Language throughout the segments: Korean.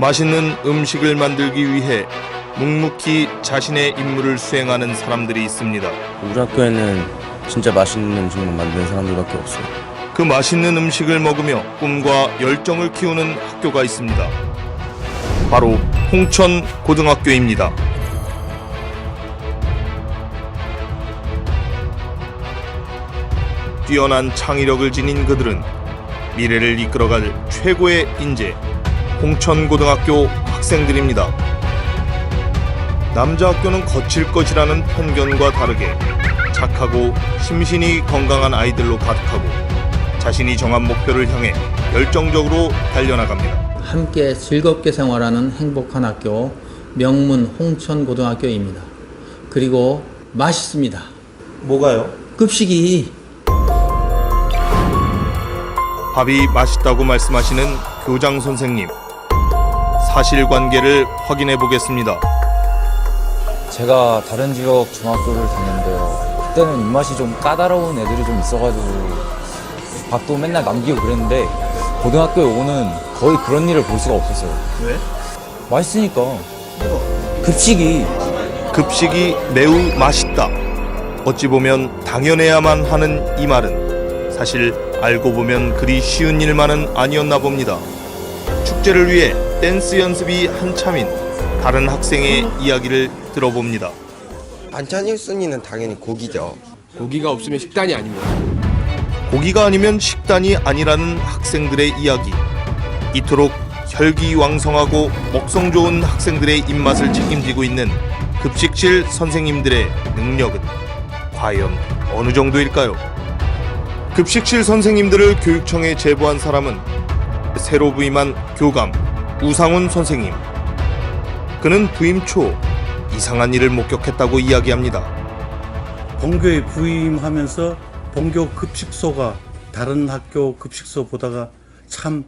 맛있는 음식을 만들기 위해 묵묵히 자신의 임무를 수행하는 사람들이 있습니다. 우리 학교에는 진짜 맛있는 음식만 만드는 사람들밖에 없어요. 그 맛있는 음식을 먹으며 꿈과 열정을 키우는 학교가 있습니다. 바로 홍천고등학교입니다. 뛰어난 창의력을 지닌 그들은 미래를 이끌어갈 최고의 인재, 홍천고등학교 학생들입니다. 남자 학교는 거칠 것이라는 편견과 다르게 착하고 심신이 건강한 아이들로 가득하고 자신이 정한 목표를 향해 열정적으로 달려나갑니다. 함께 즐겁게 생활하는 행복한 학교, 명문 홍천고등학교입니다. 그리고 맛있습니다. 뭐가요? 급식이. 밥이 맛있다고 말씀하시는 교장 선생님. 사실관계를 확인해 보겠습니다. 제가 다른 지역 중학교를 다녔는데요. 그때는 입맛이 좀 까다로운 애들이 좀 있어가지고 밥도 맨날 남기고 그랬는데 고등학교에 오고는 거의 그런 일을 볼 수가 없었어요. 왜? 맛있으니까. 급식이. 급식이 매우 맛있다. 어찌 보면 당연해야만 하는 이 말은 사실 알고 보면 그리 쉬운 일만은 아니었나 봅니다. 축제를 위해 댄스 연습이 한참인 다른 학생의 이야기를 들어봅니다. 반찬 1순위는 당연히 고기죠. 고기가 없으면 식단이 아닙니다. 고기가 아니면 식단이 아니라는 학생들의 이야기. 이토록 혈기왕성하고 먹성 좋은 학생들의 입맛을 책임지고 있는 급식실 선생님들의 능력은 과연 어느 정도일까요? 급식실 선생님들을 교육청에 제보한 사람은 새로 부임한 교감 우상훈 선생님. 그는 부임 초 이상한 일을 목격했다고 이야기합니다. 본교에 부임하면서 본교 급식소가 다른 학교 급식소보다가 참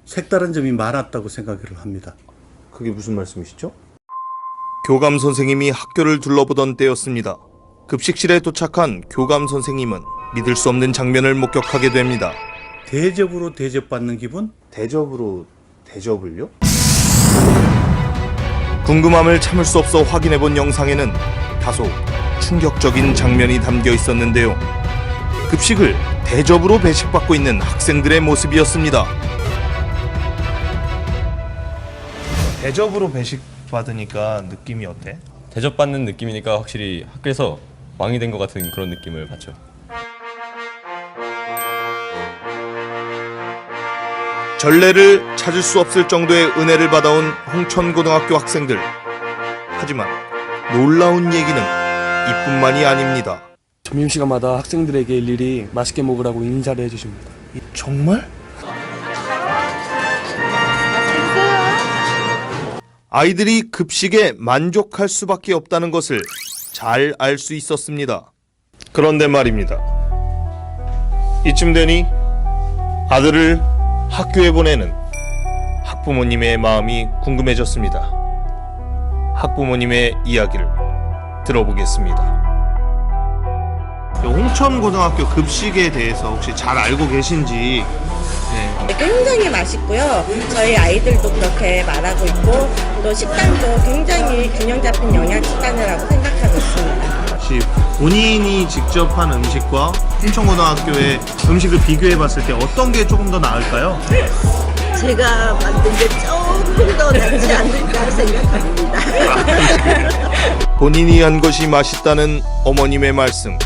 색다른 점이 많았다고 생각을 합니다. 그게 무슨 말씀이시죠? 교감 선생님이 학교를 둘러보던 때였습니다. 급식실에 도착한 교감 선생님은 믿을 수 없는 장면을 목격하게 됩니다. 대접으로 대접받는 기분? 대접으로 대접을요? 궁금함을 참을 수 없어 확인해본 영상에는 다소 충격적인 장면이 담겨 있었는데요. 급식을 대접으로 배식받고 있는 학생들의 모습이었습니다. 대접으로 배식받으니까 느낌이 어때? 대접받는 느낌이니까 확실히 학교에서 왕이 된 것 같은 그런 느낌을 받죠. 전례를 찾을 수 없을 정도의 은혜를 받아온 홍천고등학교 학생들. 하지만 놀라운 얘기는 이뿐만이 아닙니다. 점심시간마다 학생들에게 일일이 맛있게 먹으라고 인사를 해주십니다. 정말? 아이들이 급식에 만족할 수밖에 없다는 것을 잘 알 수 있었습니다. 그런데 말입니다. 이쯤 되니 아들을 학교에 보내는 학부모님의 마음이 궁금해졌습니다. 학부모님의 이야기를 들어보겠습니다. 홍천고등학교 급식에 대해서 혹시 잘 알고 계신지? 네, 굉장히 맛있고요. 저희 아이들도 그렇게 말하고 있고 또 식단도 굉장히 균형 잡힌 영양 식단을 하고 생각하고 있습니다. 혹시 본인이 직접 한 음식과 홍천고등학교의 음식을 비교해봤을 때 어떤 게 조금 더 나을까요? 제가 만든 게 조금 더 낫지 않을까 생각합니다. 본인이 한 것이 맛있다는 어머님의 말씀.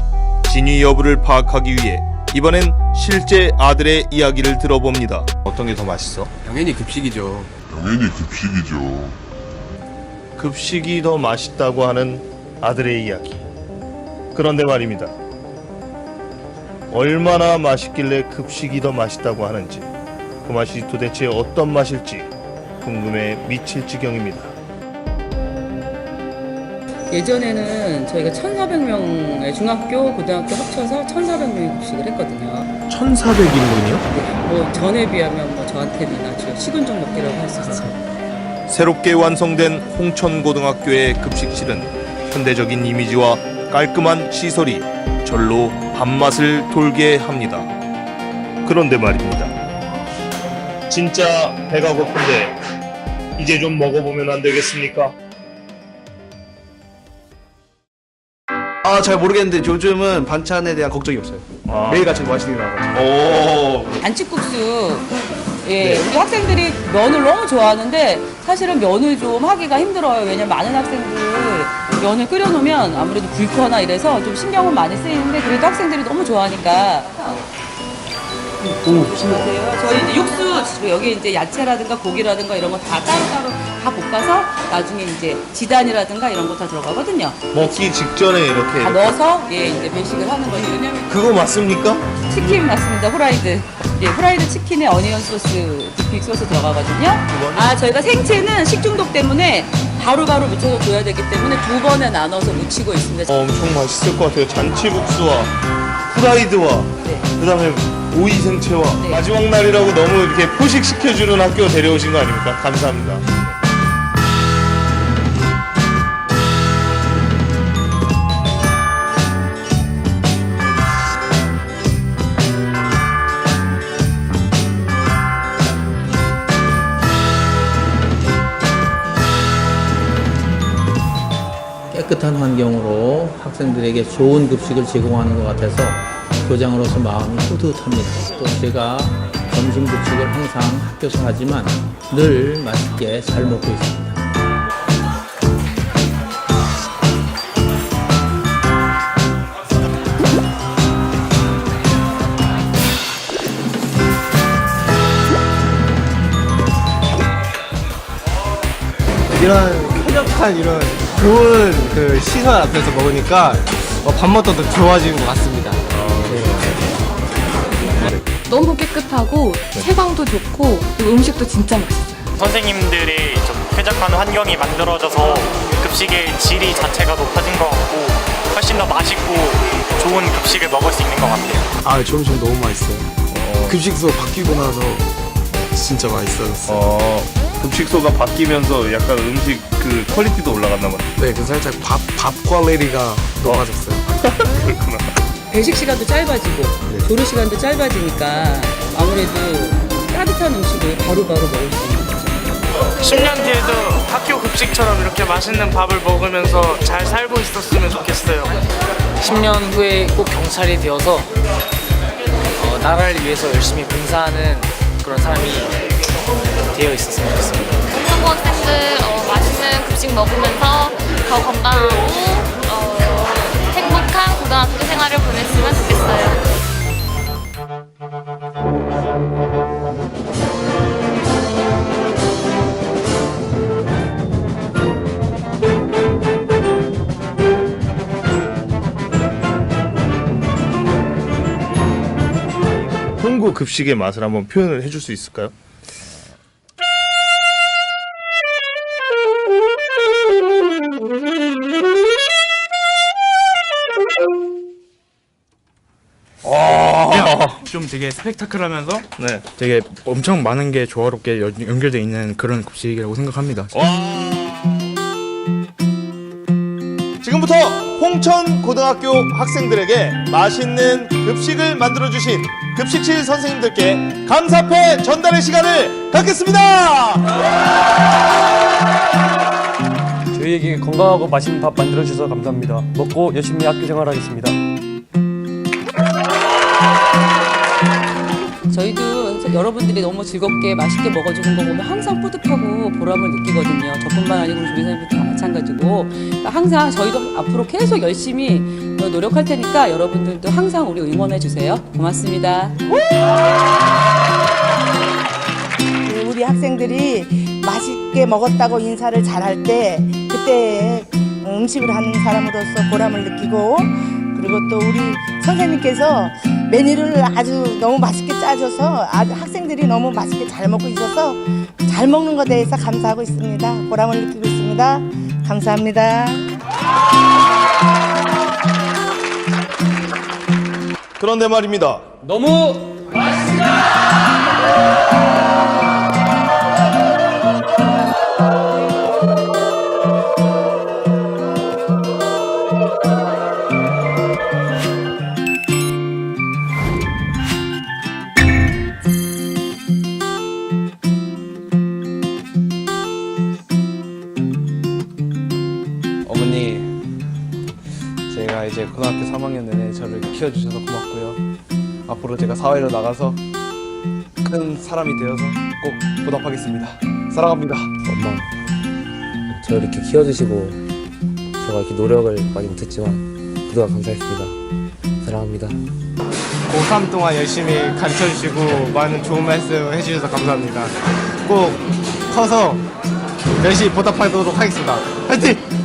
진위 여부를 파악하기 위해 이번엔 실제 아들의 이야기를 들어봅니다. 어떤 게 더 맛있어? 당연히 급식이죠. 급식이 더 맛있다고 하는 아들의 이야기. 그런데 말입니다. 얼마나 맛있길래 급식이 더 맛있다고 하는지, 그 맛이 도대체 어떤 맛일지 궁금해 미칠 지경입니다. 예전에는 저희가 1,400명의 중학교, 고등학교 합쳐서 1,400명의 급식을 했거든요. 1,400인분이요? 뭐 전에 비하면 뭐 저한테는 아주 식은죽 먹기라고 할 수 있어요. 새롭게 완성된 홍천고등학교의 급식실은 현대적인 이미지와 깔끔한 시설이 절로 밥맛을 돌게 합니다. 그런데 말입니다. 진짜 배가 고픈데 이제 좀 먹어보면 안 되겠습니까? 아, 잘 모르겠는데 요즘은 반찬에 대한 걱정이 없어요. 매일같이 맛있게 나와가지고. 오. 안치국수. 예, 우리 학생들이 면을 너무 좋아하는데 사실은 면을 좀 하기가 힘들어요. 왜냐면 많은 학생들 면을 끓여놓으면 아무래도 굵거나 이래서 좀 신경은 많이 쓰이는데 그래도 학생들이 너무 좋아하니까. 보세요. 저희 이제 육수 여기 이제 야채라든가 고기라든가 이런 거 다 따로따로 다 볶아서 나중에 이제 지단이라든가 이런 거 다 들어가거든요. 먹기 직전에 이렇게. 다 넣어서 예 이제 배식을 하는 거죠. 왜냐면 그거 맞습니까? 치킨 맞습니다. 후라이드. 예, 후라이드 치킨에 어니언 소스, 디픽 소스 들어가거든요. 아, 저희가 생채는 식중독 때문에 바로바로 묻혀서 줘야 되기 때문에 2번에 나눠서 묻히고 있습니다. 엄청 맛있을 것 같아요. 잔치국수와 후라이드와 네. 그다음에 오이 생채와 네. 마지막 날이라고 너무 이렇게 포식시켜주는 학교 데려오신 거 아닙니까? 감사합니다. 깨끗한 환경으로 학생들에게 좋은 급식을 제공하는 것 같아서 교장으로서 마음이 뿌듯합니다. 또 제가 점심 급식을 항상 학교에서 하지만 늘 맛있게 잘 먹고 있습니다. 이런 쾌적한 이런 좋은 그 시설 앞에서 먹으니까 밥맛도 더 좋아지는 것 같습니다. 너무 깨끗하고 채광도 좋고 그리고 음식도 진짜 맛있어요. 선생님들이 좀 쾌적한 환경이 만들어져서 급식의 질이 자체가 높아진 것 같고 훨씬 더 맛있고 좋은 급식을 먹을 수 있는 것 같아요. 아, 점심 너무 맛있어요. 급식소 바뀌고 나서 진짜 맛있어졌어요. 급식소가 바뀌면서 약간 음식 그 퀄리티도 올라갔나 봐요. 네, 그 살짝 밥 퀄리티가 높아졌어요. 그렇구나. 배식 시간도 짧아지고 조리 시간도 짧아지니까 아무래도 따뜻한 음식을 바로바로 먹을 수 있는 거죠. 10년 뒤에도 학교 급식처럼 이렇게 맛있는 밥을 먹으면서 잘 살고 있었으면 좋겠어요. 10년 후에 꼭 경찰이 되어서 나라를 위해서 열심히 봉사하는 그런 사람이 되어 있었으면 좋겠습니다. 중고학생들 맛있는 급식 먹으면서 더 건강하고 행복한 고등학교 생활을 보냈으면 좋겠어요. 홍구 급식의 맛을 한번 표현을 해줄 수 있을까요? 좀 되게 스펙타클하면서 네. 되게 엄청 많은 게 조화롭게 연결되어 있는 그런 급식이라고 생각합니다. 지금부터 홍천 고등학교 학생들에게 맛있는 급식을 만들어주신 급식실 선생님들께 감사패 전달의 시간을 갖겠습니다. 저희에게 건강하고 맛있는 밥 만들어주셔서 감사합니다. 먹고 열심히 학교 생활하겠습니다. 저희도 여러분들이 너무 즐겁게 맛있게 먹어주는 거 보면 항상 뿌듯하고 보람을 느끼거든요. 저뿐만 아니고 우리 조리사님들도 다 마찬가지고 그러니까 항상 저희도 앞으로 계속 열심히 노력할 테니까 여러분들도 항상 우리 응원해 주세요. 고맙습니다. 우리 학생들이 맛있게 먹었다고 인사를 잘할 때 그때 음식을 하는 사람으로서 보람을 느끼고 그리고 또 우리 선생님께서 메뉴를 아주 너무 맛있게 짜줘서 아주 학생들이 너무 맛있게 잘 먹고 있어서 잘 먹는 것에 대해서 감사하고 있습니다. 보람을 느끼고 있습니다. 감사합니다. 그런데 말입니다. 너무 제가 이제 고등학교 3학년 내내 저를 키워주셔서 고맙고요. 앞으로 제가 사회로 나가서 큰 사람이 되어서 꼭 보답하겠습니다. 사랑합니다. 엄마, 저 이렇게 키워주시고 제가 이렇게 노력을 많이 못했지만 그동안 감사했습니다. 사랑합니다. 고3 동안 열심히 가르쳐주시고 많은 좋은 말씀 해주셔서 감사합니다. 꼭 커서 열심히 보답하도록 하겠습니다. 화이팅!